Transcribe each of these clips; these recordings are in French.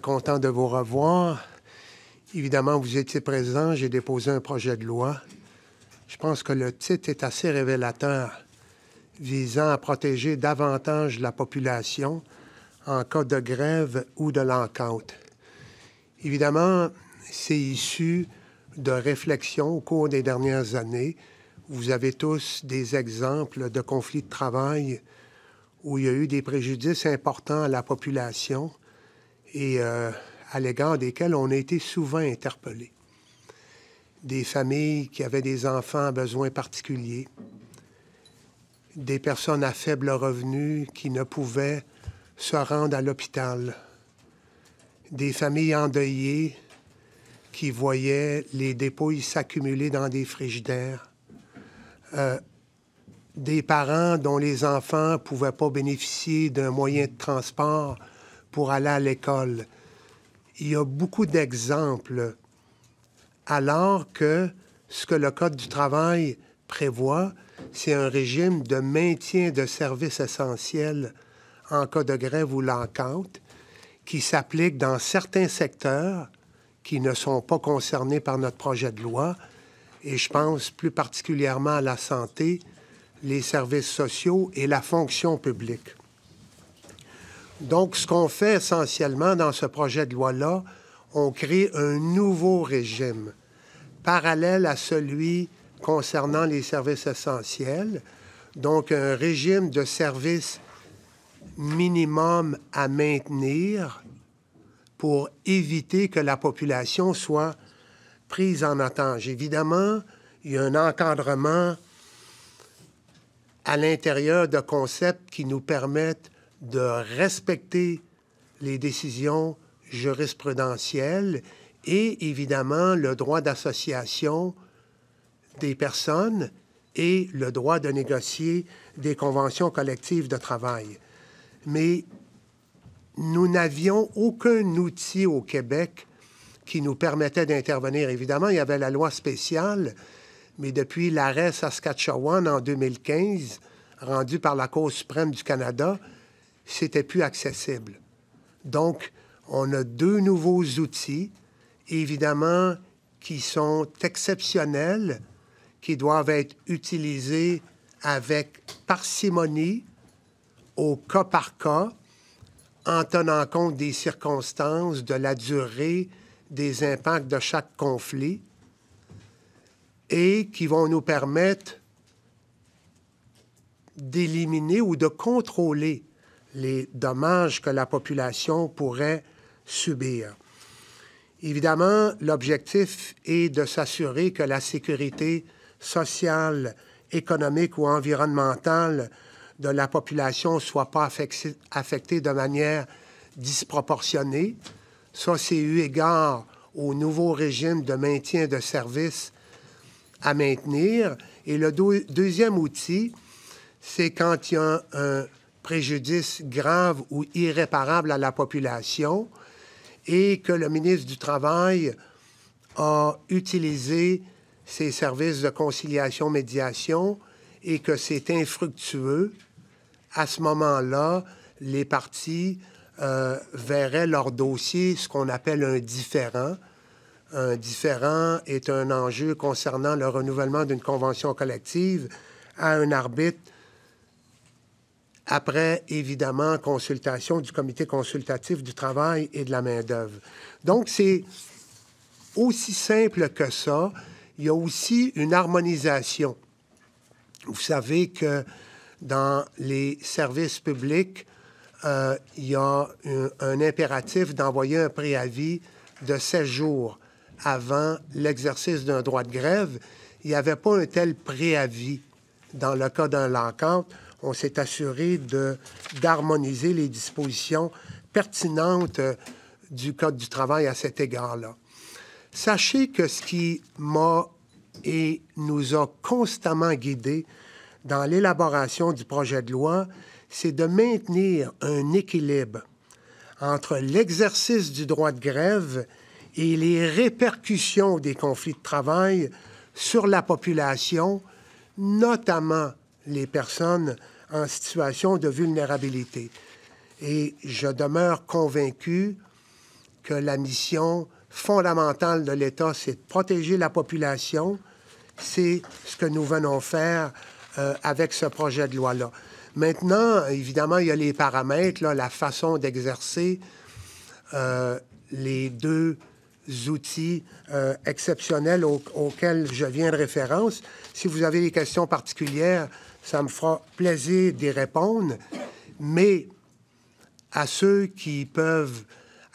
Content de vous revoir. Évidemment, vous étiez présent. J'ai déposé un projet de loi. Je pense que le titre est assez révélateur, visant à protéger davantage la population en cas de grève ou de lockout. Évidemment, c'est issu de réflexions au cours des dernières années. Vous avez tous des exemples de conflits de travail où il y a eu des préjudices importants à la population et à l'égard desquels on a été souvent interpellés. Des familles qui avaient des enfants à besoins particuliers, des personnes à faible revenu qui ne pouvaient se rendre à l'hôpital, des familles endeuillées qui voyaient les dépouilles s'accumuler dans des frigidaires, des parents dont les enfants ne pouvaient pas bénéficier d'un moyen de transport pour aller à l'école. Il y a beaucoup d'exemples, alors que ce que le Code du travail prévoit, c'est un régime de maintien de services essentiels en cas de grève ou lockout qui s'applique dans certains secteurs qui ne sont pas concernés par notre projet de loi, et je pense plus particulièrement à la santé, les services sociaux et la fonction publique. Donc, ce qu'on fait essentiellement dans ce projet de loi-là, on crée un nouveau régime parallèle à celui concernant les services essentiels, donc un régime de services minimum à maintenir pour éviter que la population soit prise en otage. Évidemment, il y a un encadrement à l'intérieur de concepts qui nous permettent de respecter les décisions jurisprudentielles et, évidemment, le droit d'association des personnes et le droit de négocier des conventions collectives de travail. Mais nous n'avions aucun outil au Québec qui nous permettait d'intervenir. Évidemment, il y avait la loi spéciale, mais depuis l'arrêt Saskatchewan en 2015, rendu par la Cour suprême du Canada, c'était plus accessible. Donc, on a deux nouveaux outils, évidemment, qui sont exceptionnels, qui doivent être utilisés avec parcimonie, au cas par cas, en tenant compte des circonstances, de la durée, des impacts de chaque conflit, et qui vont nous permettre d'éliminer ou de contrôler les dommages que la population pourrait subir. Évidemment, l'objectif est de s'assurer que la sécurité sociale, économique ou environnementale de la population ne soit pas affectée de manière disproportionnée. Ça, c'est eu égard au nouveau régime de maintien de services à maintenir. Et le deuxième outil, c'est quand il y a un préjudice grave ou irréparable à la population et que le ministre du Travail a utilisé ses services de conciliation-médiation et que c'est infructueux. À ce moment-là, les parties verraient leur dossier, ce qu'on appelle un différend. Un différend est un enjeu concernant le renouvellement d'une convention collective à un arbitre après, évidemment, consultation du Comité consultatif du travail et de la main-d'œuvre. Donc, c'est aussi simple que ça. Il y a aussi une harmonisation. Vous savez que dans les services publics, il y a un impératif d'envoyer un préavis de 16 jours avant l'exercice d'un droit de grève. Il n'y avait pas un tel préavis dans le cas d'un lockout. On s'est assuré d'harmoniser les dispositions pertinentes du Code du travail à cet égard-là. Sachez que ce qui m'a et nous a constamment guidés dans l'élaboration du projet de loi, c'est de maintenir un équilibre entre l'exercice du droit de grève et les répercussions des conflits de travail sur la population, notamment les personnes en situation de vulnérabilité. Et je demeure convaincu que la mission fondamentale de l'État, c'est de protéger la population. C'est ce que nous venons faire avec ce projet de loi-là. Maintenant, évidemment, il y a les paramètres, là, la façon d'exercer les deux outils exceptionnels auxquels je viens de référence. Si vous avez des questions particulières, ça me fera plaisir d'y répondre. Mais à ceux qui peuvent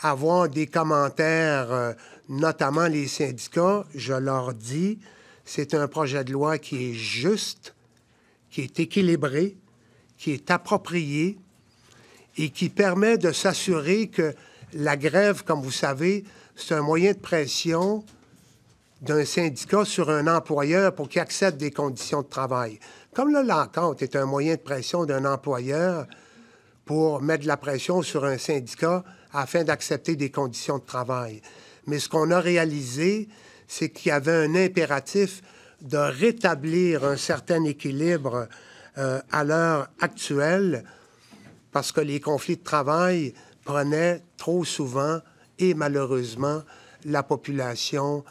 avoir des commentaires, notamment les syndicats, je leur dis, c'est un projet de loi qui est juste, qui est équilibré, qui est approprié et qui permet de s'assurer que la grève, comme vous savez, c'est un moyen de pression d'un syndicat sur un employeur pour qu'il accepte des conditions de travail. Comme le lockout est un moyen de pression d'un employeur pour mettre de la pression sur un syndicat afin d'accepter des conditions de travail. Mais ce qu'on a réalisé, c'est qu'il y avait un impératif de rétablir un certain équilibre à l'heure actuelle parce que les conflits de travail prenaient trop souvent et malheureusement la population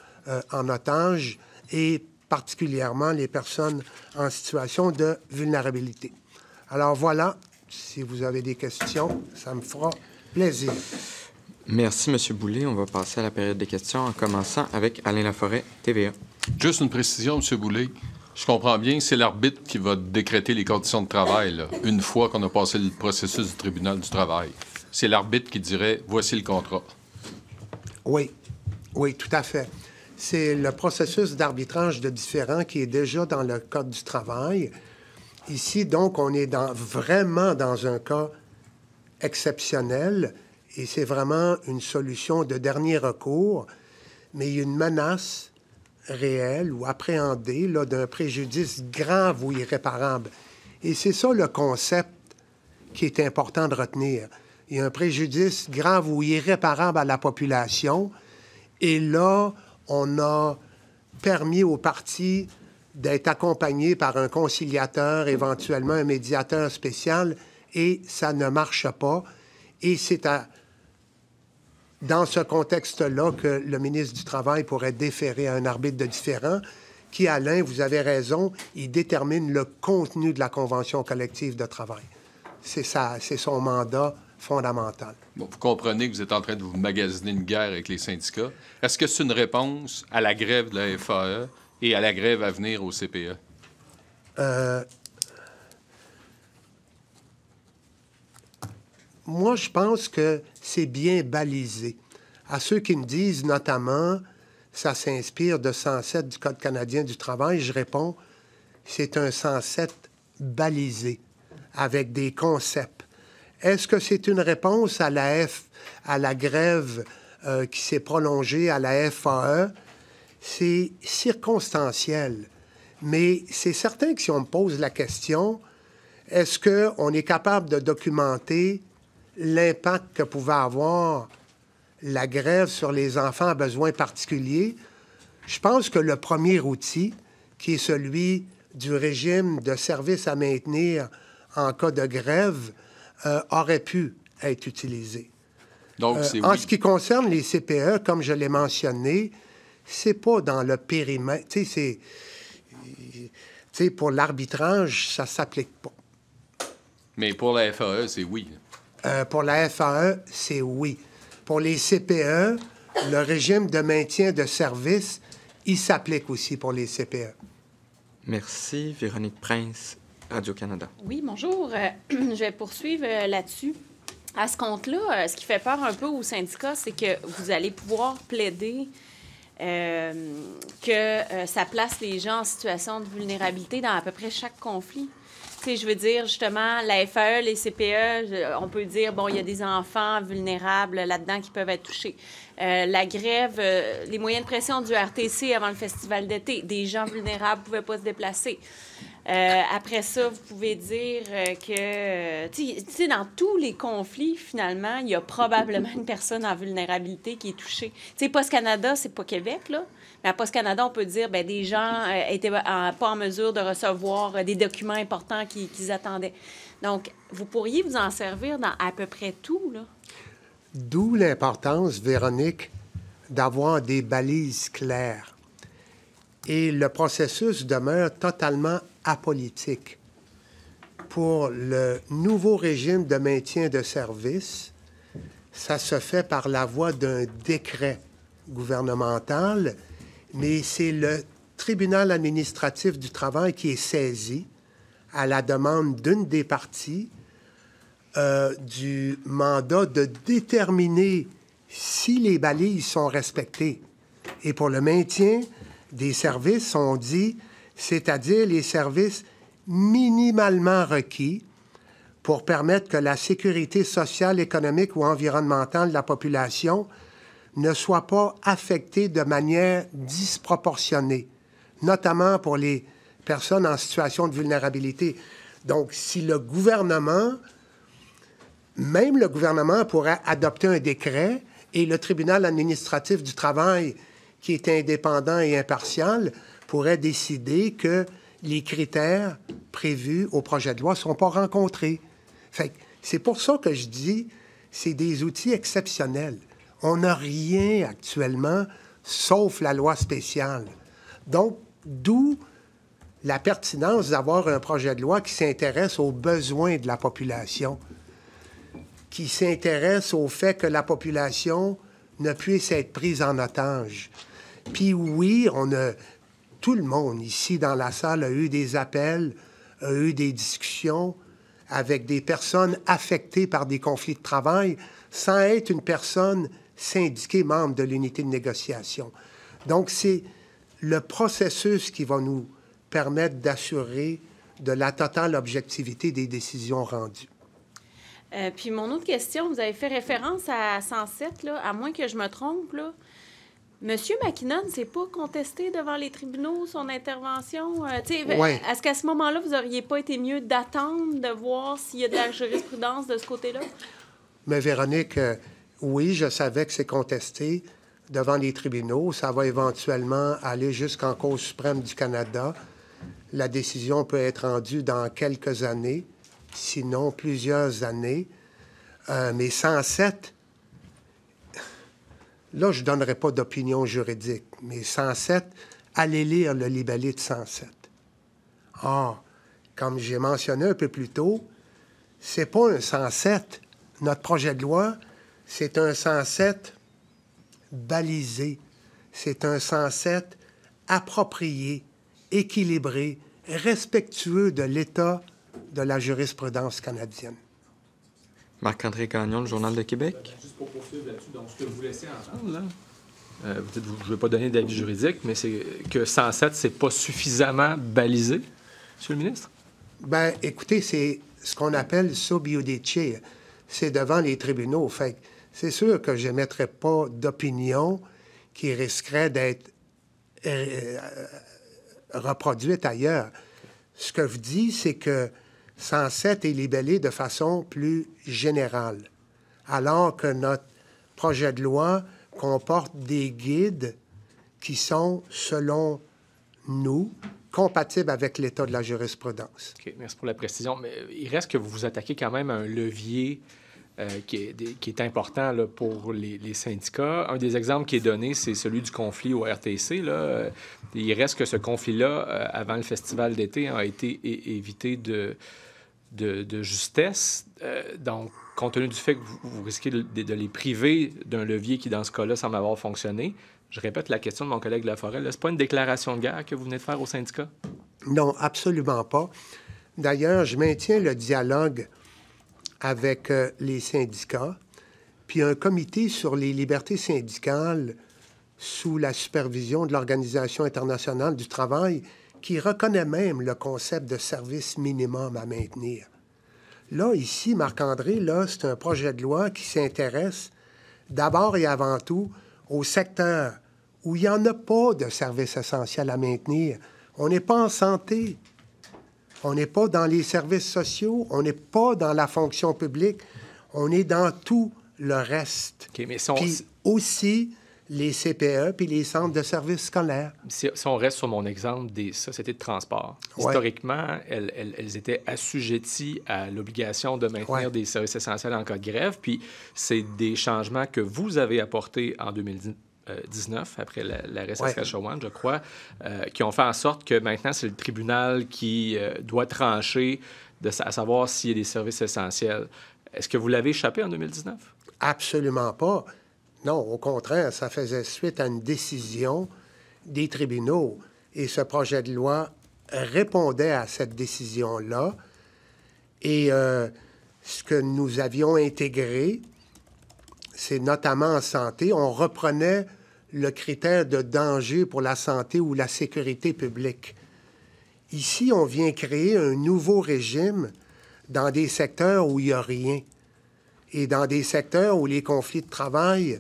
en otage et particulièrement les personnes en situation de vulnérabilité. Alors voilà, si vous avez des questions, ça me fera plaisir. Merci, M. Boulay. On va passer à la période des questions en commençant avec Alain Laforêt, TVA. Juste une précision, M. Boulay. Je comprends bien, c'est l'arbitre qui va décréter les conditions de travail, là, une fois qu'on a passé le processus du tribunal du travail. C'est l'arbitre qui dirait « voici le contrat ». Oui, oui, tout à fait. C'est le processus d'arbitrage de différend qui est déjà dans le Code du travail. Ici, donc, on est vraiment dans un cas exceptionnel et c'est vraiment une solution de dernier recours, mais il y a une menace réelle ou appréhendée là, d'un préjudice grave ou irréparable. Et c'est ça le concept qui est important de retenir. Il y a un préjudice grave ou irréparable à la population et là, on a permis aux parties d'être accompagnés par un conciliateur, éventuellement un médiateur spécial, et ça ne marche pas. Et c'est dans ce contexte-là que le ministre du Travail pourrait déférer à un arbitre de différend qui, Alain, vous avez raison, il détermine le contenu de la convention collective de travail. C'est son mandat fondamental. Bon, vous comprenez que vous êtes en train de vous magasiner une guerre avec les syndicats. Est-ce que c'est une réponse à la grève de la FAE et à la grève à venir au CPE? Moi, je pense que c'est bien balisé. À ceux qui me disent, notamment, ça s'inspire de 107 du Code canadien du travail, je réponds, c'est un 107 balisé, avec des concepts. Est-ce que c'est une réponse à la grève qui s'est prolongée à la FAE? C'est circonstanciel. Mais c'est certain que si on me pose la question, est-ce qu'on est capable de documenter l'impact que pouvait avoir la grève sur les enfants à besoins particuliers? Je pense que le premier outil, qui est celui du régime de service à maintenir en cas de grève, aurait pu être utilisé. Donc, en ce qui concerne les CPE, comme je l'ai mentionné, c'est pas dans le périmètre. Tu sais, pour l'arbitrage, ça s'applique pas. Mais pour la FAE, c'est oui. Pour la FAE, c'est oui. Pour les CPE, le régime de maintien de service, il s'applique aussi pour les CPE. Merci. Véronique Prince, Radio-Canada. Oui, bonjour. Je vais poursuivre là-dessus. À ce compte-là, ce qui fait peur un peu aux syndicats, c'est que vous allez pouvoir plaider que ça place les gens en situation de vulnérabilité dans à peu près chaque conflit. Tu sais, je veux dire, justement, la FAE, les CPE, on peut dire, bon, il y a des enfants vulnérables là-dedans qui peuvent être touchés. La grève, les moyens de pression du RTC avant le festival d'été, des gens vulnérables ne pouvaient pas se déplacer. Après ça, vous pouvez dire que, tu sais, dans tous les conflits, finalement, il y a probablement une personne en vulnérabilité qui est touchée. Tu sais, Post Canada, c'est pas Québec, là. Mais à Post Canada, on peut dire, bien, des gens étaient pas en mesure de recevoir des documents importants qu'ils attendaient. Donc, vous pourriez vous en servir dans à peu près tout, là. D'où l'importance, Véronique, d'avoir des balises claires. Et le processus demeure totalement apolitique. Pour le nouveau régime de maintien de service, ça se fait par la voie d'un décret gouvernemental, mais c'est le tribunal administratif du travail qui est saisi à la demande d'une des parties du mandat de déterminer si les balises sont respectées. Et pour le maintien des services, on dit, c'est-à-dire les services minimalement requis pour permettre que la sécurité sociale, économique ou environnementale de la population ne soit pas affectée de manière disproportionnée, notamment pour les personnes en situation de vulnérabilité. Donc, si le gouvernement, même le gouvernement pourrait adopter un décret et le tribunal administratif du travail, qui est indépendant et impartial, pourrait décider que les critères prévus au projet de loi ne sont pas rencontrés. Fait que c'est pour ça que je dis, c'est des outils exceptionnels. On n'a rien actuellement, sauf la loi spéciale. Donc, d'où la pertinence d'avoir un projet de loi qui s'intéresse aux besoins de la population, qui s'intéresse au fait que la population ne puisse être prise en otage. Puis oui, tout le monde ici dans la salle a eu des appels, a eu des discussions avec des personnes affectées par des conflits de travail sans être une personne syndiquée membre de l'unité de négociation. Donc, c'est le processus qui va nous permettre d'assurer de la totale objectivité des décisions rendues. Puis mon autre question, vous avez fait référence à 107, là, à moins que je me trompe, là. M. McKinnon, c'est pas contesté devant les tribunaux son intervention? Ouais. Est-ce qu'à ce moment-là, vous n'auriez pas été mieux d'attendre de voir s'il y a de la jurisprudence de ce côté-là? Mais Véronique, oui, je savais que c'est contesté devant les tribunaux. Ça va éventuellement aller jusqu'en Cour suprême du Canada. La décision peut être rendue dans quelques années, sinon plusieurs années. Mais 107... Là, je ne donnerai pas d'opinion juridique, mais 107, allez lire le libellé de 107. Or, comme j'ai mentionné un peu plus tôt, c'est pas un 107. Notre projet de loi, c'est un 107 balisé. C'est un 107 approprié, équilibré, respectueux de l'état de la jurisprudence canadienne. Marc-André Gagnon, le Journal de Québec. Juste pour poursuivre là-dessus, donc ce que vous laissez entendre, là, vous dites, je ne veux pas donner d'avis juridique, mais c'est que 107, c'est pas suffisamment balisé, M. le ministre? Bien, écoutez, c'est ce qu'on appelle sub iudice. C'est devant les tribunaux. Fait que c'est sûr que je n'émettrais pas d'opinion qui risquerait d'être reproduite ailleurs. Ce que je dis, c'est que 107 est libellé de façon plus générale, alors que notre projet de loi comporte des guides qui sont, selon nous, compatibles avec l'état de la jurisprudence. OK, merci pour la précision. Mais il reste que vous vous attaquez quand même à un levier qui est important là, pour les syndicats. Un des exemples qui est donné, c'est celui du conflit au RTC. Là. Il reste que ce conflit-là, avant le festival d'été, a été évité de justesse. Donc, compte tenu du fait que vous risquez de les priver d'un levier qui, dans ce cas-là, semble avoir fonctionné, je répète la question de mon collègue Laforêt, c'est pas une déclaration de guerre que vous venez de faire au syndicat? Non, absolument pas. D'ailleurs, je maintiens le dialogue avec les syndicats, puis un comité sur les libertés syndicales sous la supervision de l'Organisation internationale du travail qui reconnaît même le concept de service minimum à maintenir. Là, ici, Marc-André, là, c'est un projet de loi qui s'intéresse d'abord et avant tout au secteur où il n'y en a pas de service essentiel à maintenir. On n'est pas en santé, on n'est pas dans les services sociaux, on n'est pas dans la fonction publique, on est dans tout le reste. Okay, mais Puis aussi les CPE puis les centres de services scolaires. Si on reste sur mon exemple des sociétés de transport, Ouais. historiquement, elles étaient assujetties à l'obligation de maintenir Ouais. des services essentiels en cas de grève. Puis c'est des changements que vous avez apportés en 2019, après l'arrêt Saskatchewan, je crois, qui ont fait en sorte que maintenant, c'est le tribunal qui doit trancher à savoir s'il y a des services essentiels. Est-ce que vous l'avez échappé en 2019? Absolument pas. Non, au contraire, ça faisait suite à une décision des tribunaux. Et ce projet de loi répondait à cette décision-là. Et ce que nous avions intégré, c'est notamment en santé, on reprenait le critère de danger pour la santé ou la sécurité publique. Ici, on vient créer un nouveau régime dans des secteurs où il n'y a rien et dans des secteurs où les conflits de travail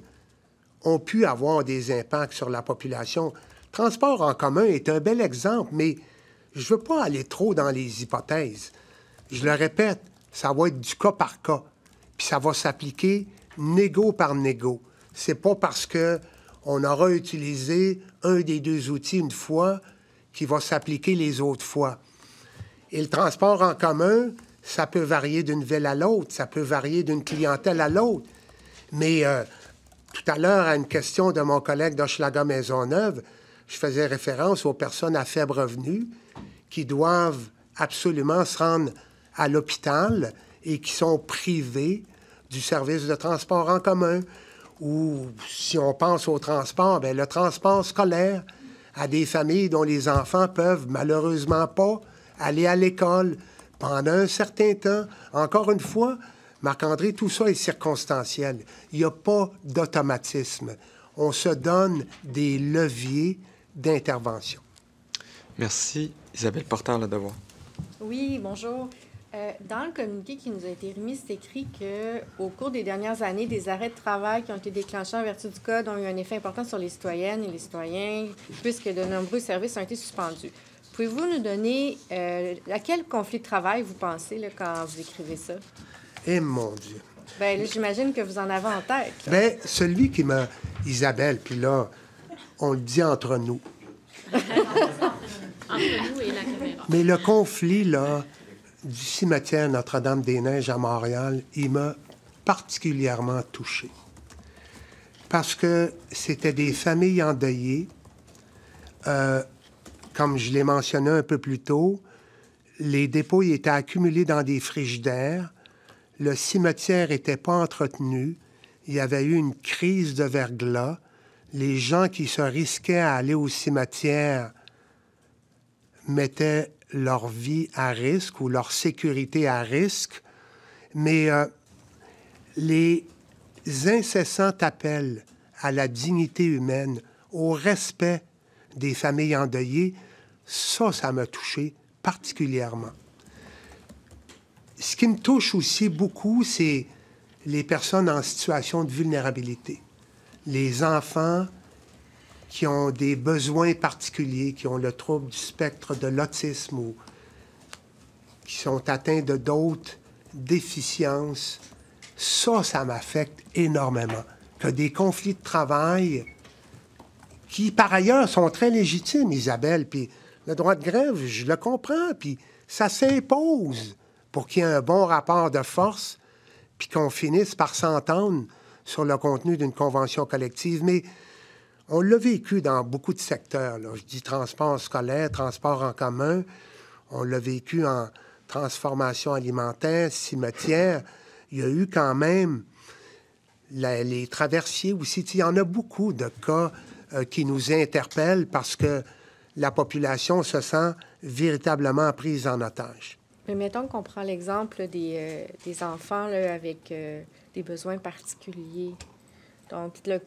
ont pu avoir des impacts sur la population. Transport en commun est un bel exemple, mais je ne veux pas aller trop dans les hypothèses. Je le répète, ça va être du cas par cas, puis ça va s'appliquer négo par négo. C'est pas parce qu'on aura utilisé un des deux outils une fois qu'il va s'appliquer les autres fois. Et le transport en commun, ça peut varier d'une ville à l'autre, ça peut varier d'une clientèle à l'autre. Mais tout à l'heure, à une question de mon collègue d'Hochelaga-Maisonneuve, je faisais référence aux personnes à faible revenu qui doivent absolument se rendre à l'hôpital et qui sont privées du service de transport en commun. Ou si on pense au transport, bien, le transport scolaire à des familles dont les enfants peuvent malheureusement pas aller à l'école pendant un certain temps. Encore une fois, Marc-André, tout ça est circonstanciel. Il n'y a pas d'automatisme. On se donne des leviers d'intervention. Merci. Isabelle Porter, Le Devoir. Oui, bonjour. Dans le communiqué qui nous a été remis, c'est écrit qu'au cours des dernières années, des arrêts de travail qui ont été déclenchés en vertu du Code ont eu un effet important sur les citoyennes et les citoyens, puisque de nombreux services ont été suspendus. Pouvez-vous nous donner à quel conflit de travail vous pensez là, quand vous écrivez ça? Eh mon Dieu! Bien, là, j'imagine que vous en avez en tête. Bien, celui qui m'a... Isabelle, puis là, on le dit entre nous. Entre nous et la caméra. Mais le conflit, là, du cimetière Notre-Dame-des-Neiges à Montréal, il m'a particulièrement touché. Parce que c'était des familles endeuillées. Comme je l'ai mentionné un peu plus tôt, les dépôts étaient accumulés dans des frigidaires. Le cimetière n'était pas entretenu. Il y avait eu une crise de verglas. Les gens qui se risquaient à aller au cimetière mettaient leur vie à risque ou leur sécurité à risque. Mais les incessants appels à la dignité humaine, au respect des familles endeuillées, ça m'a touché particulièrement. Ce qui me touche aussi beaucoup, c'est les personnes en situation de vulnérabilité. Les enfants qui ont des besoins particuliers, qui ont le trouble du spectre de l'autisme ou qui sont atteints de d'autres déficiences. Ça m'affecte énormément. Que des conflits de travail qui, par ailleurs, sont très légitimes, Isabelle, puis le droit de grève, je le comprends, puis ça s'impose pour qu'il y ait un bon rapport de force, puis qu'on finisse par s'entendre sur le contenu d'une convention collective. Mais on l'a vécu dans beaucoup de secteurs, là. Je dis transport scolaire, transport en commun. On l'a vécu en transformation alimentaire, cimetière. Il y a eu quand même les traversiers aussi. Il y en a beaucoup de cas qui nous interpellent parce que la population se sent véritablement prise en otage. Mais mettons qu'on prend l'exemple des enfants là, avec des besoins particuliers. Donc, le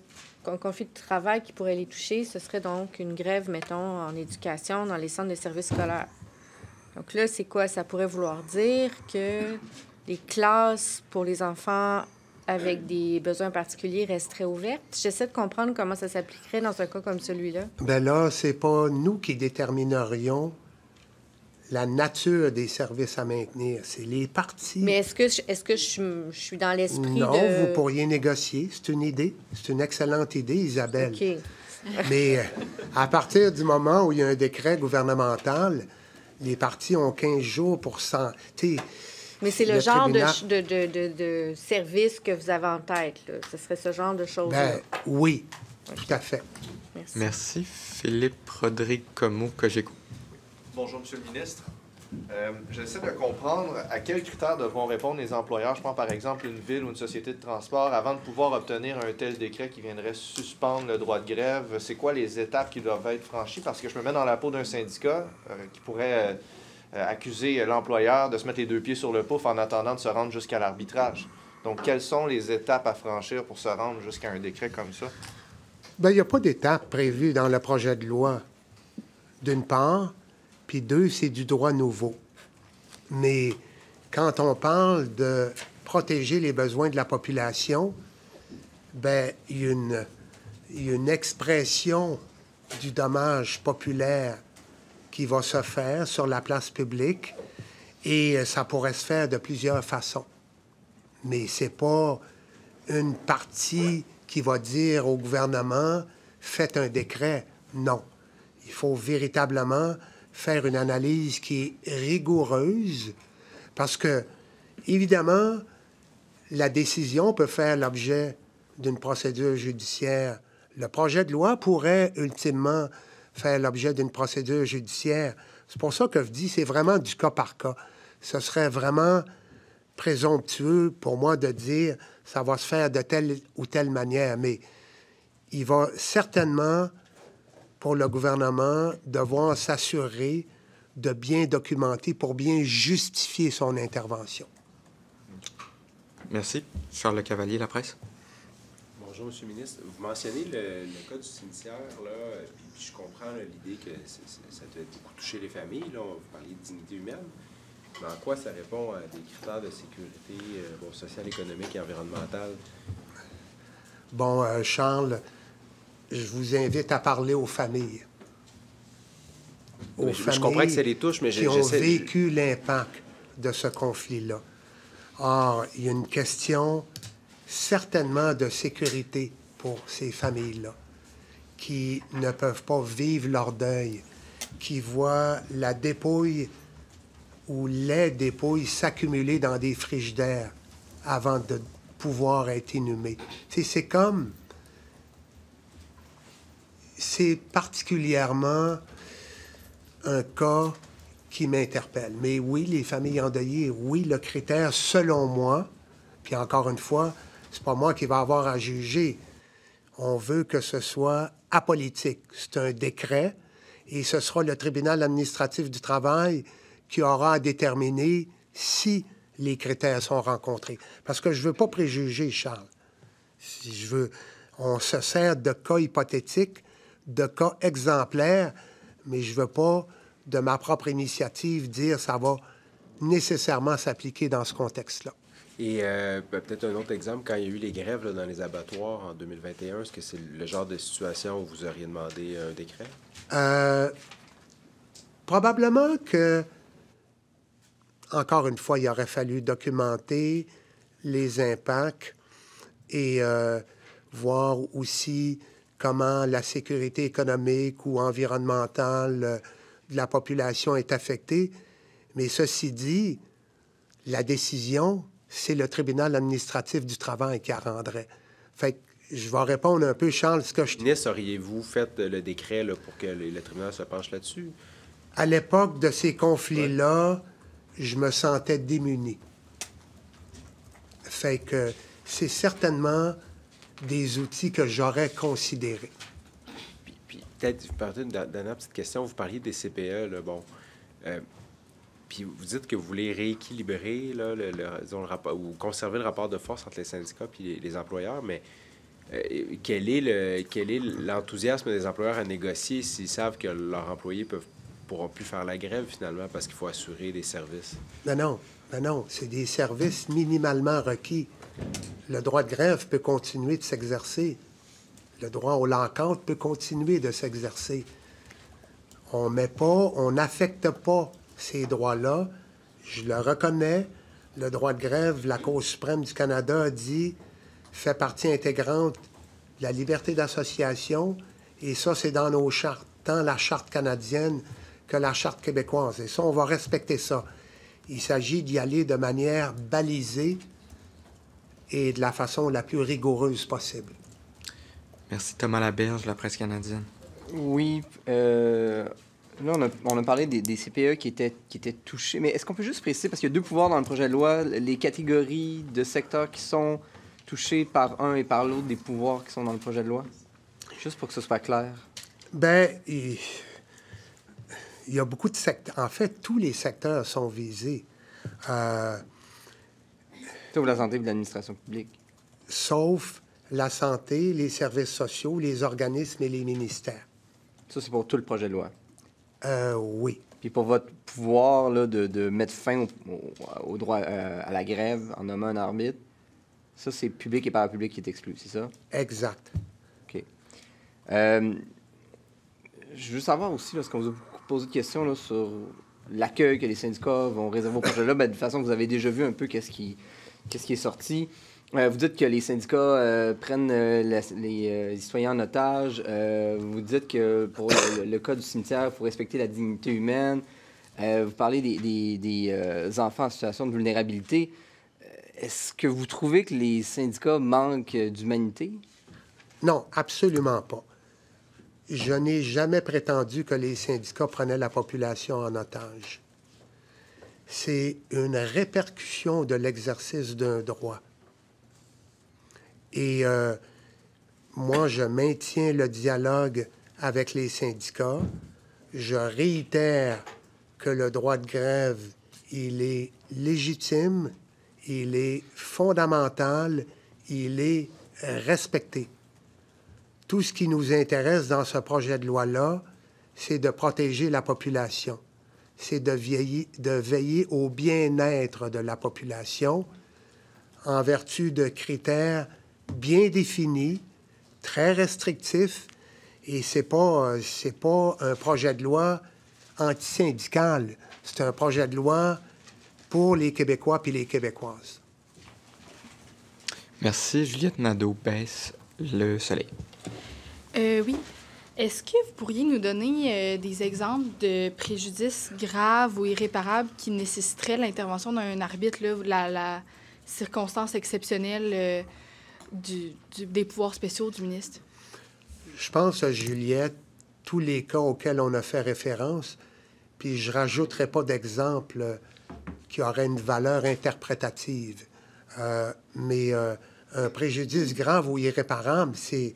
conflit de travail qui pourrait les toucher, ce serait donc une grève, mettons, en éducation dans les centres de services scolaires. Donc là, c'est quoi? Ça pourrait vouloir dire que les classes pour les enfants avec des besoins particuliers resteraient ouvertes? J'essaie de comprendre comment ça s'appliquerait dans un cas comme celui-là. Bien là, c'est pas nous qui déterminerions la nature des services à maintenir. C'est les parties. Mais est-ce que je suis dans l'esprit Non, de... vous pourriez négocier. C'est une idée. C'est une excellente idée, Isabelle. OK. Mais à partir du moment où il y a un décret gouvernemental, les parties ont 15 jours pour s'en... Mais c'est le Le genre tribunal- de service que vous avez en tête, là. Ce serait ce genre de choses-là. Ben, oui, tout à fait. Merci. Merci. Philippe Rodrigue Comeau, Cogeco. Bonjour, Monsieur le ministre. J'essaie de comprendre à quels critères devront répondre les employeurs. Je prends par exemple une ville ou une société de transport avant de pouvoir obtenir un tel décret qui viendrait suspendre le droit de grève. C'est quoi les étapes qui doivent être franchies? Parce que je me mets dans la peau d'un syndicat qui pourrait accuser l'employeur de se mettre les deux pieds sur le pouf en attendant de se rendre jusqu'à l'arbitrage. Donc, quelles sont les étapes à franchir pour se rendre jusqu'à un décret comme ça? Bien, il n'y a pas d'étape prévue dans le projet de loi, d'une part, puis deux, c'est du droit nouveau. Mais quand on parle de protéger les besoins de la population, bien, il y a une expression du dommage populaire qui va se faire sur la place publique et ça pourrait se faire de plusieurs façons. Mais c'est pas une partie qui va dire au gouvernement « faites un décret ». Non. Il faut véritablement faire une analyse qui est rigoureuse parce que, évidemment, la décision peut faire l'objet d'une procédure judiciaire. Le projet de loi pourrait ultimement faire l'objet d'une procédure judiciaire. C'est pour ça que je dis c'est vraiment du cas par cas. Ce serait vraiment présomptueux pour moi de dire ça va se faire de telle ou telle manière, mais il va certainement, pour le gouvernement, devoir s'assurer de bien documenter pour bien justifier son intervention. Merci. Charles Le Cavalier, La Presse. Bonjour, M. le ministre. Vous mentionnez le cas du cimetière, là, puis je comprends là, l'idée que ça doit beaucoup toucher les familles. Là, vous parliez de dignité humaine. Mais en quoi ça répond à des critères de sécurité sociale, économique et environnementale? Bon, Charles, je vous invite à parler aux familles. Aux familles je comprends que ça les touche, mais qui ont vécu l'impact de ce conflit-là. Or, il y a une question certainement de sécurité pour ces familles-là qui ne peuvent pas vivre leur deuil, qui voient la dépouille ou les dépouilles s'accumuler dans des frigidaires avant de pouvoir être inhumées. C'est comme... C'est particulièrement un cas qui m'interpelle. Mais oui, les familles endeuillées, oui, le critère, selon moi, puis encore une fois, c'est pas moi qui va avoir à juger. On veut que ce soit apolitique. C'est un décret et ce sera le tribunal administratif du travail qui aura à déterminer si les critères sont rencontrés. Parce que je ne veux pas préjuger, Charles. Si je veux, on se sert de cas hypothétiques, de cas exemplaires, mais je ne veux pas, de ma propre initiative, dire ça va nécessairement s'appliquer dans ce contexte-là. Et peut-être un autre exemple, quand il y a eu les grèves là, dans les abattoirs en 2021, est-ce que c'est le genre de situation où vous auriez demandé un décret? Probablement que, encore une fois, il aurait fallu documenter les impacts et voir aussi comment la sécurité économique ou environnementale de la population est affectée. Mais ceci dit, la décision, c'est le tribunal administratif du travail qui la rendrait. Fait que je vais répondre un peu, Charles, ce que je... Ministre, auriez-vous fait le décret là, pour que le tribunal se penche là-dessus? À l'époque de ces conflits-là, je me sentais démuni. Fait que c'est certainement des outils que j'aurais considérés. Puis peut-être, une dernière petite question, vous parliez des CPE, là, bon... Puis vous dites que vous voulez rééquilibrer là, disons, le rapport, ou conserver le rapport de force entre les syndicats et les employeurs, mais quel est l'enthousiasme des employeurs à négocier s'ils savent que leurs employés pourront plus faire la grève finalement parce qu'il faut assurer des services? Non, c'est des services minimalement requis. Le droit de grève peut continuer de s'exercer. Le droit au lockout peut continuer de s'exercer. On n'affecte pas ces droits-là. Je le reconnais. Le droit de grève, la Cour suprême du Canada a dit, fait partie intégrante de la liberté d'association. Et ça, c'est dans nos chartes, tant la charte canadienne que la charte québécoise. Et ça, on va respecter ça. Il s'agit d'y aller de manière balisée et de la façon la plus rigoureuse possible. Merci. Thomas Laberge, La Presse canadienne. Oui. Là, on a parlé des CPE qui étaient touchés. Mais est-ce qu'on peut juste préciser, parce qu'il y a deux pouvoirs dans le projet de loi, les catégories de secteurs qui sont touchés par un et par l'autre des pouvoirs qui sont dans le projet de loi? Juste pour que ce soit clair. Bien, il y a beaucoup de secteurs. En fait, tous les secteurs sont visés. Sauf la santé et l'administration publique. Sauf la santé, les services sociaux, les organismes et les ministères. Ça, c'est pour tout le projet de loi. Oui. Puis pour votre pouvoir là, de mettre fin au droit à la grève en nommant un arbitre, ça, c'est public et parapublic qui est exclu, c'est ça? Exact. OK. Je veux savoir aussi, parce qu'on vous a posé de questions là, sur l'accueil que les syndicats vont réserver au projet de loi. Ben, de toute façon, vous avez déjà vu un peu qu'est-ce qui est sorti. Vous dites que les syndicats prennent les citoyens en otage. Vous dites que pour le cas du cimetière, il faut respecter la dignité humaine. Vous parlez des enfants en situation de vulnérabilité. Est-ce que vous trouvez que les syndicats manquent d'humanité? Non, absolument pas. Je n'ai jamais prétendu que les syndicats prenaient la population en otage. C'est une répercussion de l'exercice d'un droit. Et moi, je maintiens le dialogue avec les syndicats. Je réitère que le droit de grève, il est légitime, il est fondamental, il est respecté. Tout ce qui nous intéresse dans ce projet de loi-là, c'est de protéger la population. C'est de veiller au bien-être de la population en vertu de critères bien définis, très restrictifs, et c'est pas un projet de loi antisyndical. C'est un projet de loi pour les Québécois puis les Québécoises. Merci. Juliette Nadeau, baisse Le Soleil. Oui. Est-ce que vous pourriez nous donner des exemples de préjudices graves ou irréparables qui nécessiteraient l'intervention d'un arbitre, là, la circonstance exceptionnelle des pouvoirs spéciaux du ministre? Je pense, Juliette, tous les cas auxquels on a fait référence, puis je rajouterai pas d'exemple qui aurait une valeur interprétative. Mais un préjudice grave ou irréparable, c'est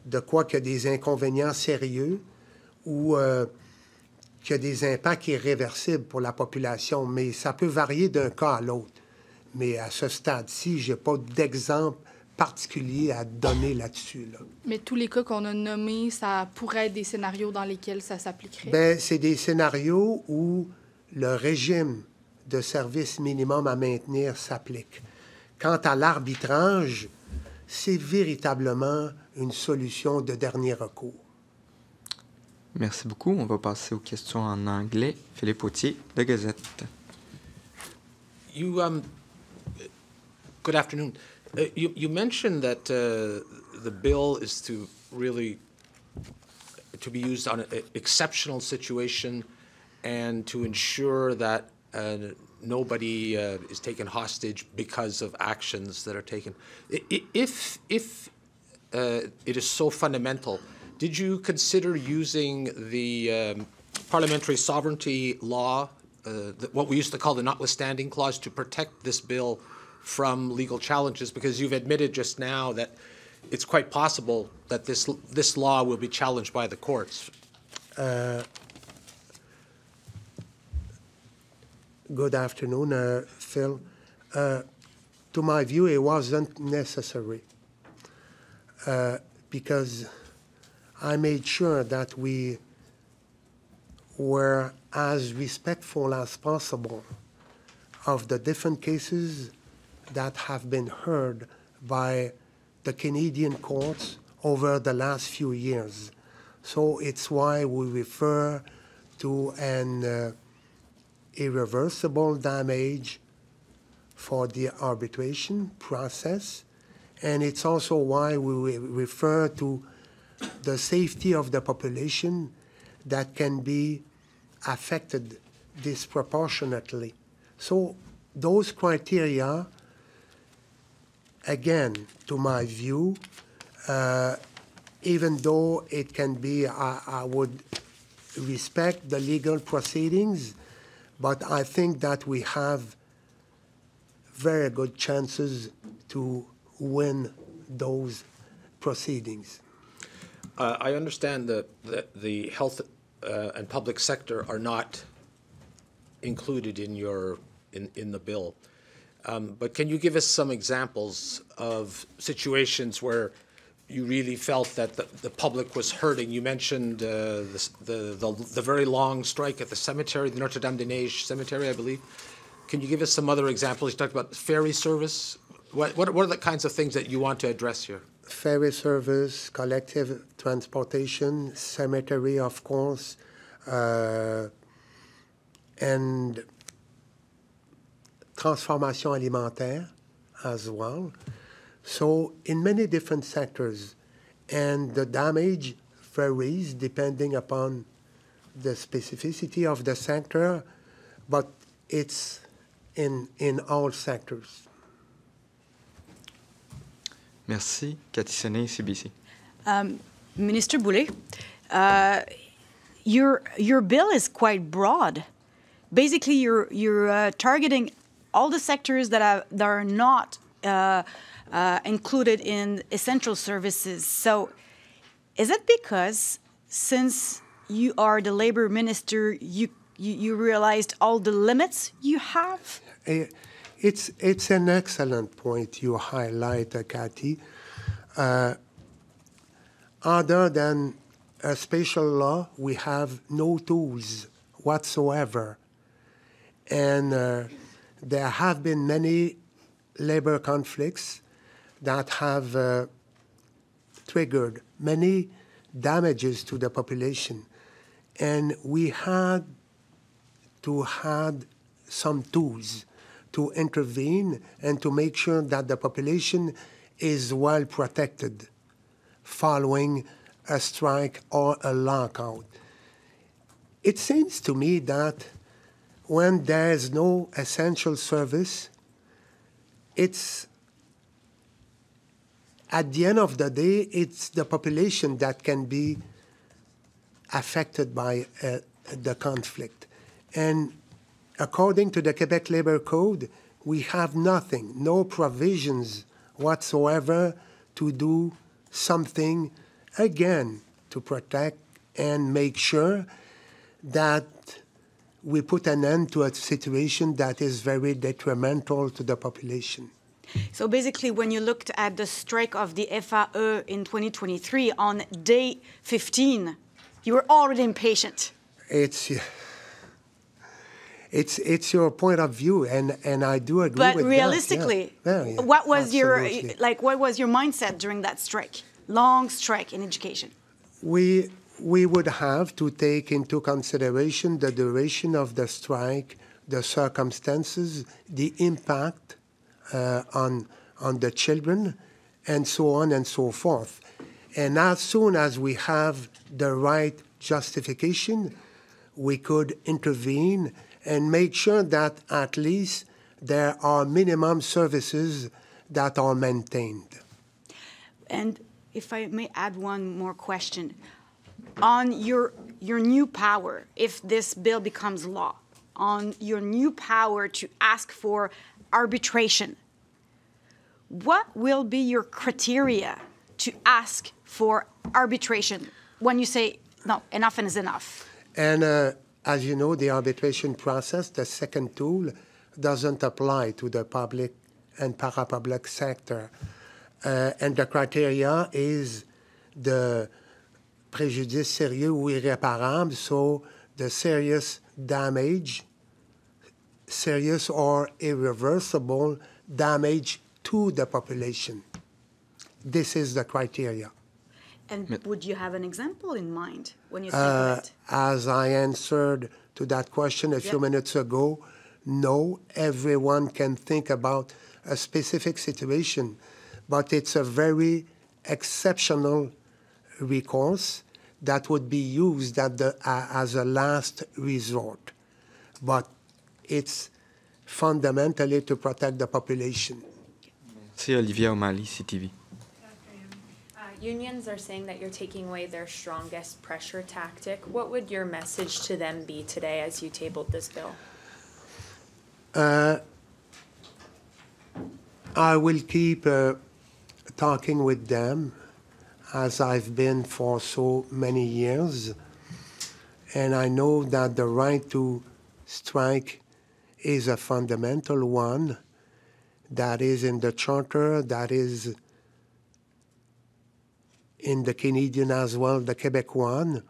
de quoi qu'il y a des inconvénients sérieux ou qu'il y a des impacts irréversibles pour la population. Mais ça peut varier d'un cas à l'autre. Mais à ce stade-ci, je n'ai pas d'exemple particulier à donner là-dessus. Là. Mais tous les cas qu'on a nommés, ça pourrait être des scénarios dans lesquels ça s'appliquerait? Bien, c'est des scénarios où le régime de service minimum à maintenir s'applique. Quant à l'arbitrage, c'est véritablement une solution de dernier recours. Merci beaucoup. On va passer aux questions en anglais. Philippe Autier, de Gazette. Good afternoon. You mentioned that the bill is to be used on an exceptional situation and to ensure that nobody is taken hostage because of actions that are taken. If it is so fundamental, did you consider using the parliamentary sovereignty law, what we used to call the notwithstanding clause, to protect this bill from legal challenges? Because you've admitted just now that it's quite possible that this law will be challenged by the courts. Good afternoon, Phil. To my view, it wasn't necessary because I made sure that we were as respectful as possible of the different cases that have been heard by the Canadian courts over the last few years. So it's why we refer to an irreversible damage for the arbitration process. And it's also why we refer to the safety of the population that can be affected disproportionately. So those criteria, again, to my view, even though it can be, I would respect the legal proceedings, but I think that we have very good chances to win those proceedings. I understand that the health and public sector are not included in in the bill. But can you give us some examples of situations where you really felt that the public was hurting? You mentioned the very long strike at the cemetery, the Notre-Dame-des-Neiges cemetery, I believe. Can you give us some other examples? You talked about ferry service. What are the kinds of things that you want to address here? Ferry service, collective transportation, cemetery, of course, and transformation alimentaire as well. So in many different sectors, and the damage varies depending upon the specificity of the sector, but it's in all sectors. Merci. Cathy Séné, CBC. Minister Boulay, your bill is quite broad. Basically, you're targeting all the sectors that are not included in essential services. So is it because since you are the labor minister, you realized all the limits you have? It's an excellent point you highlight, Cathy. Other than a special law, we have no tools whatsoever. And there have been many labor conflicts that have triggered many damages to the population. And we had to have some tools to intervene and to make sure that the population is well protected following a strike or a lockout. It seems to me that when there is no essential service, it's at the end of the day, it's the population that can be affected by the conflict. And according to the Quebec Labor Code, we have nothing, no provisions whatsoever to do something, again, to protect and make sure that we put an end to a situation that is very detrimental to the population. So basically, when you looked at the strike of the FAE in 2023, on day 15, you were already impatient. It's your point of view, and I do agree with that. But realistically, what was your mindset during that strike? Long strike in education. We would have to take into consideration the duration of the strike, the circumstances, the impact on the children, and so on and so forth. And as soon as we have the right justification, we could intervene and make sure that at least there are minimum services that are maintained. And if I may add one more question. On your new power, if this bill becomes law, on your new power to ask for arbitration, what will be your criteria to ask for arbitration when you say, no, enough is enough? And as you know, the arbitration process, the second tool, doesn't apply to the public and parapublic sector. And the criteria is the préjudice sérieux ou irréparable, so the serious damage, serious or irreversible damage to the population. This is the criteria. And would you have an example in mind when you say that? As I answered to that question a few minutes ago, no, everyone can think about a specific situation, but it's a very exceptional recourse that would be used as a last resort. But it's fundamentally to protect the population. Merci, Olivia O'Malley, CTV. Unions are saying that you're taking away their strongest pressure tactic. What would your message to them be today as you tabled this bill? I will keep talking with them as I've been for so many years. And I know that the right to strike is a fundamental one that is in the Charter, that is in the Canadian as well, the Quebec one.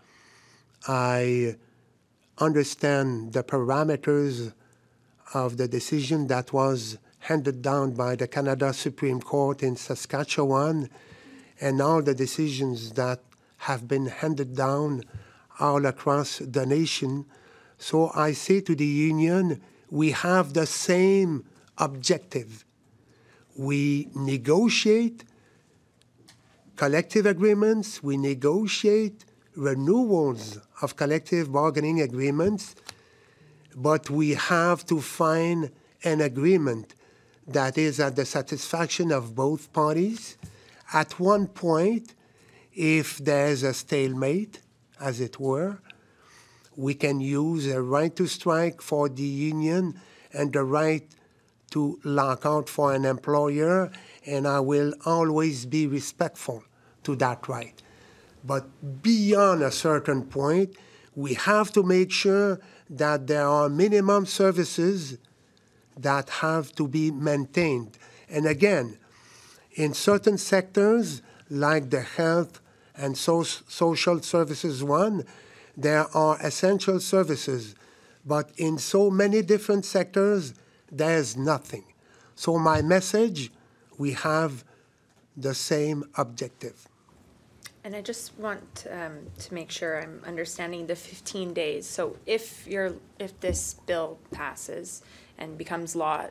I understand the parameters of the decision that was handed down by the Canada Supreme Court in Saskatchewan, and all the decisions that have been handed down all across the nation. So I say to the union, we have the same objective. We negotiate collective agreements, we negotiate renewals of collective bargaining agreements, but we have to find an agreement that is at the satisfaction of both parties. At one point, if there's a stalemate, as it were, we can use a right to strike for the union and the right to lock out for an employer, and I will always be respectful to that right. But beyond a certain point, we have to make sure that there are minimum services that have to be maintained. And again, in certain sectors, like the health and social services one, there are essential services. But in so many different sectors, there's nothing. So my message, we have the same objective. And I just want to make sure I'm understanding the 15 days. So if this bill passes and becomes law,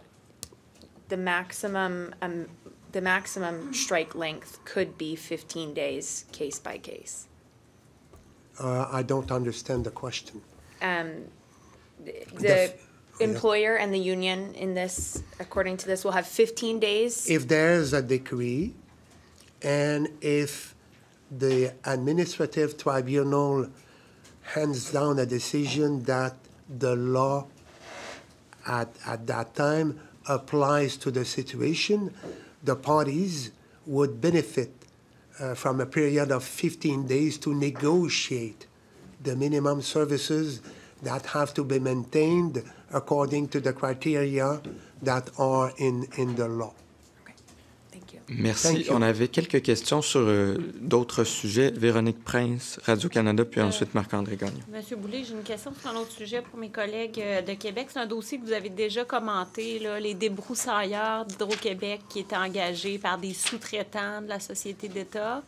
the maximum strike length could be 15 days, case by case. I don't understand the question. The employer and the union in this, according to this, will have 15 days. If there's a decree, and if the administrative tribunal hands down a decision that the law at that time applies to the situation, the parties would benefit from a period of 15 days to negotiate the minimum services that have to be maintained according to the criteria that are in the law. Merci. On avait quelques questions sur d'autres sujets. Véronique Prince, Radio-Canada, puis ensuite Marc-André Gagnon. Monsieur Boulay, j'ai une question sur un autre sujet pour mes collègues de Québec. C'est un dossier que vous avez déjà commenté, là, les débroussailleurs d'Hydro-Québec qui étaient engagés par des sous-traitants de la Société d'État.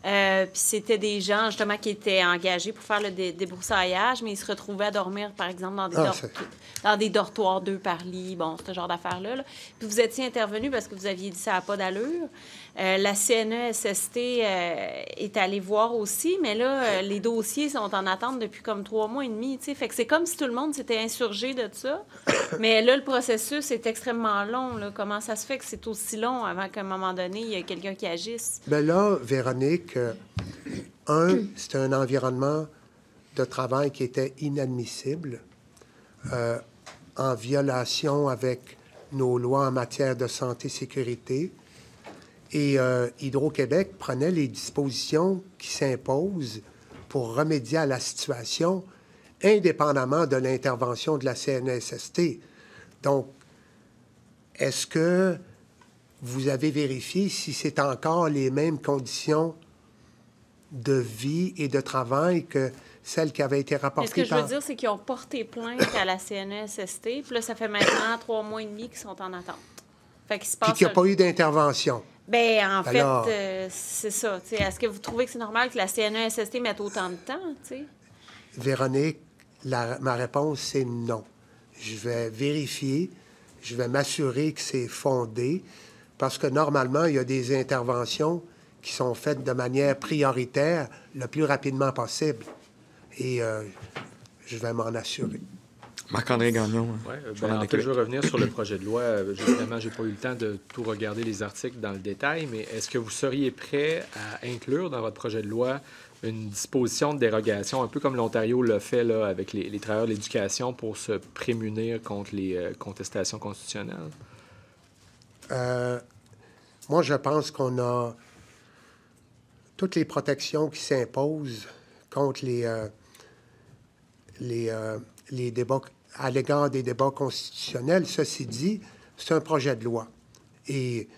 Puis c'était des gens, justement, qui étaient engagés pour faire le débroussaillage, mais ils se retrouvaient à dormir, par exemple, dans des dortoirs 2 par lit, bon, ce genre d'affaires-là. Là. Puis vous étiez intervenu parce que vous aviez dit ça n'a pas d'allure. La CNESST est allée voir aussi, mais là, les dossiers sont en attente depuis comme 3 mois et demi, tu sais. Fait que c'est comme si tout le monde s'était insurgé de ça. Mais là, le processus est extrêmement long, là. Comment ça se fait que c'est aussi long avant qu'à un moment donné, il y ait quelqu'un qui agisse? Bien là, Véronique, c'est un environnement de travail qui était inadmissible, en violation avec nos lois en matière de santé et sécurité. Et Hydro-Québec prenait les dispositions qui s'imposent pour remédier à la situation, indépendamment de l'intervention de la CNESST. Donc, est-ce que vous avez vérifié si c'est encore les mêmes conditions de vie et de travail que celles qui avaient été rapportées? Ce que je veux dire, c'est qu'ils ont porté plainte à la CNESST, puis là, ça fait maintenant 3 mois et demi qu'ils sont en attente. Fait qu'il se passe... Puis qu'il n'y a pas eu d'intervention. Bien, en Alors, fait, c'est ça. Est-ce que vous trouvez que c'est normal que la CNESST mette autant de temps? T'sais? Véronique, Ma réponse, c'est non. Je vais vérifier, je vais m'assurer que c'est fondé, parce que normalement, il y a des interventions qui sont faites de manière prioritaire le plus rapidement possible. Et je vais m'en assurer. Marc-André Gagnon. Oui, en fait, je veux revenir sur le projet de loi. Évidemment, je n'ai pas eu le temps de tout regarder les articles dans le détail, mais est-ce que vous seriez prêt à inclure dans votre projet de loi une disposition de dérogation, un peu comme l'Ontario l'a fait là, avec les travailleurs de l'éducation pour se prémunir contre les contestations constitutionnelles? Moi, je pense qu'on a toutes les protections qui s'imposent contre les débats, à l'égard des débats constitutionnels. Ceci dit, c'est un projet de loi. Et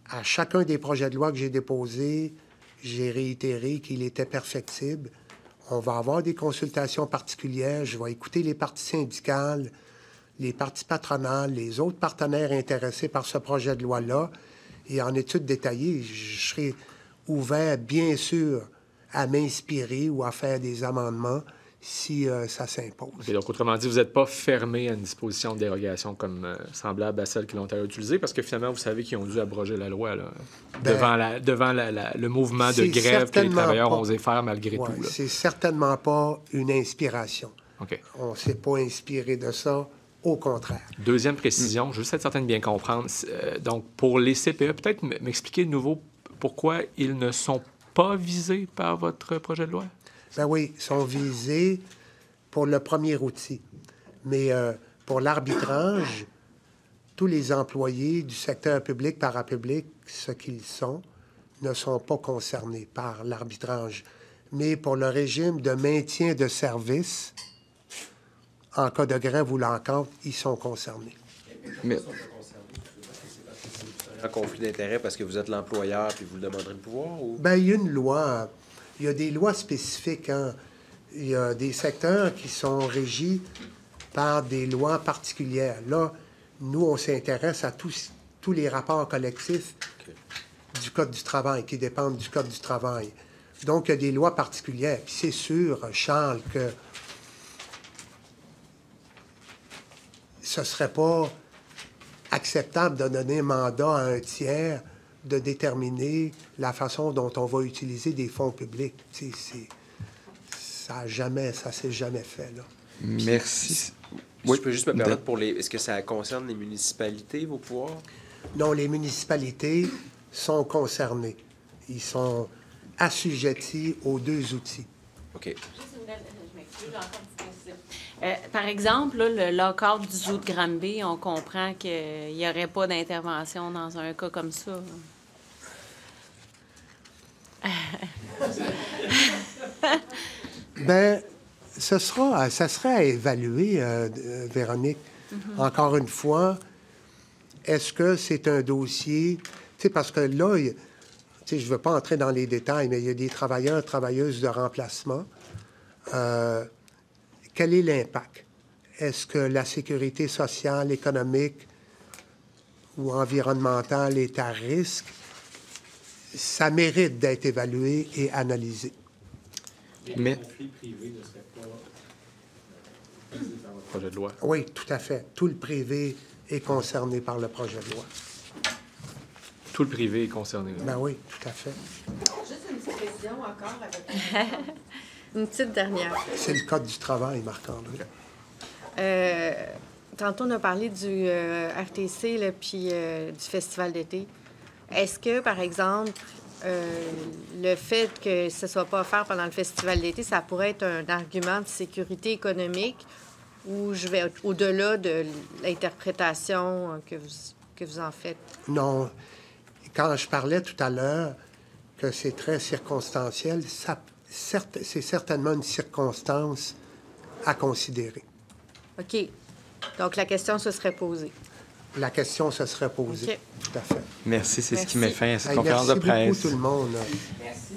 à chacun des projets de loi que j'ai déposés, j'ai réitéré qu'il était perfectible. On va avoir des consultations particulières. Je vais écouter les parties syndicales, les parties patronales, les autres partenaires intéressés par ce projet de loi-là. Et en étude détaillée, je serai ouvert, bien sûr, à m'inspirer ou à faire des amendements si ça s'impose. Okay, donc, autrement dit, vous n'êtes pas fermé à une disposition de dérogation comme semblable à celle que l'Ontario a utilisée, parce que finalement, vous savez qu'ils ont dû abroger la loi là, devant le mouvement de grève que les travailleurs ont osé faire malgré tout. C'est certainement pas une inspiration. Okay. On ne s'est pas inspiré de ça, au contraire. Deuxième précision, juste être certain de bien comprendre. Donc, pour les CPE, peut-être m'expliquer de nouveau pourquoi ils ne sont pas visés par votre projet de loi? Ben oui, ils sont visés pour le premier outil. Mais pour l'arbitrage, tous les employés du secteur public, parapublic, ce qu'ils sont, ne sont pas concernés par l'arbitrage. Mais pour le régime de maintien de service, en cas de grève ou l'encontre, ils sont concernés. Mais... un conflit d'intérêt parce que vous êtes l'employeur puis vous le demanderez le pouvoir? Ou... Bien, il y a une loi. Il y a des lois spécifiques. Hein. Il y a des secteurs qui sont régis par des lois particulières. Là, nous, on s'intéresse à tous les rapports collectifs du Code du travail, qui dépendent du Code du travail. Donc, il y a des lois particulières. Puis c'est sûr, Charles, que ce ne serait pas acceptable de donner un mandat à un tiers de déterminer la façon dont on va utiliser des fonds publics. Ça s'est jamais fait, là. Merci. Oui, je peux juste me permettre pour les... Est-ce que ça concerne les municipalités, vos pouvoirs? Non, les municipalités sont concernées. Ils sont assujettis aux deux outils. OK. Par exemple, là, le lock-out du zoo de Granby, on comprend qu'il n'y aurait pas d'intervention dans un cas comme ça. Bien, ça serait à évaluer, Véronique. Mm-hmm. Encore une fois, est-ce que c'est un dossier... Tu sais, parce que là, je ne veux pas entrer dans les détails, mais il y a des travailleurs, travailleuses de remplacement. Quel est l'impact? Est-ce que la sécurité sociale, économique ou environnementale est à risque? Ça mérite d'être évalué et analysé. Mais... le conflit privé ne serait pas visé par votre projet de loi? Oui, tout à fait. Tout le privé est concerné par le projet de loi. Tout le privé est concerné? Ben oui, tout à fait. Juste une petite précision encore avec... Une petite dernière. C'est le Code du travail, Marc-André. Tantôt, on a parlé du RTC puis du festival d'été. Est-ce que, par exemple, le fait que ce ne soit pas offert pendant le festival d'été, ça pourrait être un argument de sécurité économique ou je vais au-delà de l'interprétation que vous en faites? Non. Quand je parlais tout à l'heure que c'est très circonstanciel, c'est certainement une circonstance à considérer. OK. Donc, la question se serait posée. La question se serait posée. Okay. Tout à fait. Merci. C'est ce qui met fin à cette conférence de presse. Merci beaucoup, tout le monde. Merci.